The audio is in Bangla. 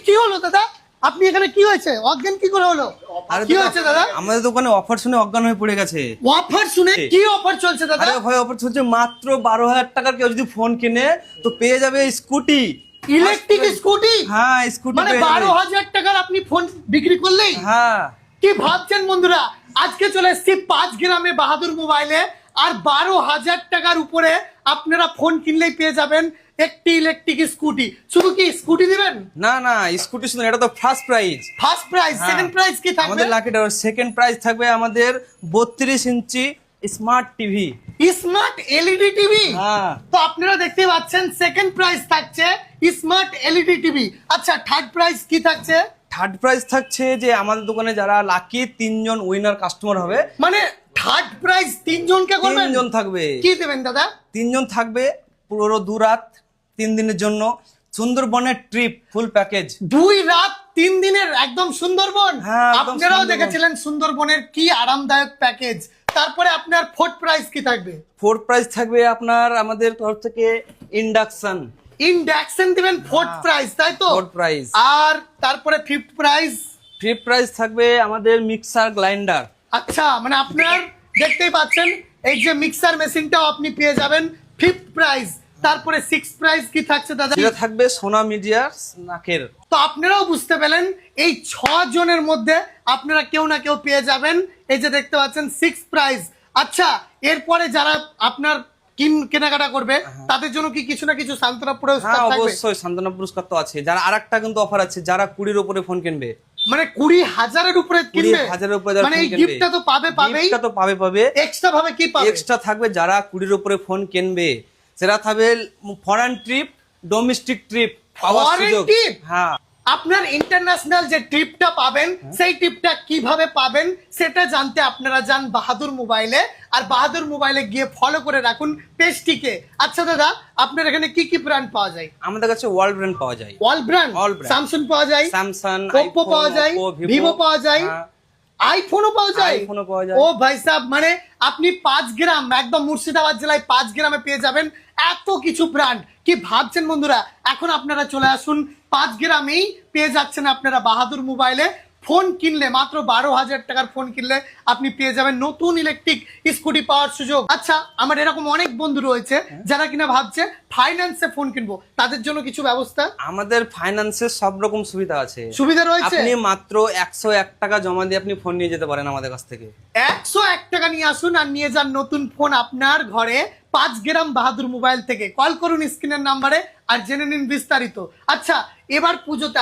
কি হলো দাদা? আপনি এখানে কি হয়েছে? অজ্ঞান কি করে হলো? কি হয়েছে দাদা? আমাদের দোকানে অফার শুনে অজ্ঞান হয়ে পড়ে গেছে। অফার শুনে কি অফার চলছে দাদা? আরে ভাই অফার চলছে মাত্র 12,000 টাকার কেউ যদি ফোন কিনে তো পেয়ে যাবে স্কুটি, ইলেকট্রিক স্কুটি। হ্যাঁ স্কুটি মানে পেয়ে যাবে। 12,000 টাকার আপনি ফোন বিক্রি করলেই? হ্যাঁ কি ভাবছেন বন্ধুরা? আজকে চলে এসেছি 5 গ্রামে বাহাদুর মোবাইলে, আর 12,000 টাকার উপরে আপনারা ফোন কিনলেই পেয়ে যাবেন একটি ইলেকট্রিক স্কুটি। শুধু কি স্কুটি দিবেন? না না স্কুটি শুনুন, এটা তো first prize. First prize, second prize কি থাকবে? আমাদের লাকি টাওয়ার সেকেন্ড প্রাইজ থাকবে আমাদের 32 inch smart TV. Smart LED TV. হ্যাঁ তো আপনারা দেখতে পাচ্ছেন সেকেন্ড প্রাইজ থাকছে স্মার্ট এলইডি টিভি। আচ্ছা থার্ড প্রাইজ কি থাকছে? থার্ড প্রাইজ থাকছে যে আমাদের দোকানে যারা লাকি 3 জন উইনার কাস্টমার হবে, মানে থার্ড প্রাইজ 3 জনকে করবেন? 3 জন থাকবে। কি দেবেন দাদা? 3 জন থাকবে পুরো 2 রাত 3 দিনের জন্য সুন্দরবনের ট্রিপ ফুল প্যাকেজ। 2 রাত 3 দিনের একদম সুন্দরবন। হ্যাঁ, একদম আপনারাও সুন্দরবন। দেখেছিলেন সুন্দরবনের কি আরামদায়ক প্যাকেজ। তারপরে আপনার ফোর্থ প্রাইজ কি থাকবে? ফোর্থ প্রাইজ থাকবে আপনার আমাদের তরফ থেকে ইন্ডাকশন। ইন্ডাকশন দিবেন ফোর্থ প্রাইজ, তাই তো? Fourth prize. আর তারপরে ফিফথ প্রাইজ? ফিফথ প্রাইজ থাকবে আমাদের মিক্সার গ্রাইন্ডার। আচ্ছা মানে আপনার দেখতেই পাচ্ছেন এই যে মিক্সার মেশিনটাও আপনি পেয়ে যাবেন ফিফথ প্রাইজ। তারপরে সিক্স প্রাইজ কি থাকছে দাদা? যেটা থাকবে সোনা মিডিয়ার নাকের। তো আপনারাও বুঝতে পেলেন এই 6 জনের মধ্যে আপনারা কেউ না কেউ পেয়ে যাবেন এই যে দেখতে পাচ্ছেন সিক্স প্রাইজ। আচ্ছা এরপরে যারা আপনার কেনাকাটা করবে তাদের জন্য কি কিছু না কিছু সান্ত্বনা পুরস্কার হ্যাঁ থাকবে? অবশ্যই সান্ত্বনা পুরস্কার তো আছে। যারা আরেকটা কিন্তু অফার আছে, যারা 20-র উপরে ফোন কিনবে, মানে 20,000-এর উপরে কিনবে, 20,000-এর উপরে যারা মানে ফোন এই কিনবে, গিফটটা তো পাবেই। গিফটটা তো পাবে। এক্সট্রা ভাবে কি পাবে? এক্সট্রা থাকবে যারা 20-র উপরে ফোন কিনবে সেটা থাকবে ফরেন ট্রিপ, ডোমেস্টিক ট্রিপ পাওয়ার Foreign সুযোগ। trip? হ্যাঁ আপনার ইন্টারন্যাশনাল যে ট্রিপটা পাবেন সেই ট্রিপটা কিভাবে পাবেন সেটা জানতে আপনারা যান বাহাদুর মোবাইলে, আর বাহাদুর মোবাইলে গিয়ে ফলো করে রাখুন পেজটিকে। আচ্ছা দাদা আপনার এখানে কি কি ব্র্যান্ড পাওয়া যায়? আমাদের কাছে ওয়ার্ল্ড ব্র্যান্ড পাওয়া যায়। All brand? All brand। Samsung পাওয়া যায়, স্যামসাং, ওপ্পো পাওয়া যায়, ভিভো পাওয়া যায়, আইফোনও পাওয়া যায়। আইফোনও পাওয়া যায়। ও ভাই সাহেব, মানে আপনি 5 গ্রাম একদম মুর্শিদাবাদ জেলায় 5 গ্রামে পেয়ে যাবেন এত কিছু ব্র্যান্ড। কি ভাবছেন বন্ধুরা? এখন আপনারা চলে আসুন 5 গ্রামেই পেয়ে যাচ্ছেন আপনারা বাহাদুর মোবাইলে। ফোন কিনলে মাত্র 12,000 টাকার ফোন কিনলে আপনি পেয়ে যাবেন নতুন ইলেকট্রিক স্কুটি পাওয়ার সুযোগ। আচ্ছা আমার এরকম অনেক বন্ধু রয়েছে যারা কিনা ভাবছে ফাইন্যান্সে ফোন কিনবো, তাদের জন্য কিছু ব্যবস্থা? আমাদের ফাইন্যান্সের সব রকম সুবিধা আছে। সুবিধা রয়েছে? আপনি মাত্র 101 টাকা জমা দিয়ে আপনি ফোন নিয়ে যেতে পারেন আমাদের কাছ থেকে। 101 টাকা নিয়ে আসুন আর নিয়ে যান নতুন ফোন আপনার ঘরে 5 গ্রাম বাহাদুর মোবাইল থেকে। কল করুন স্ক্রিনের নাম্বারে আর জেনে নিন বিস্তারিত। আচ্ছা এবার পুজোতে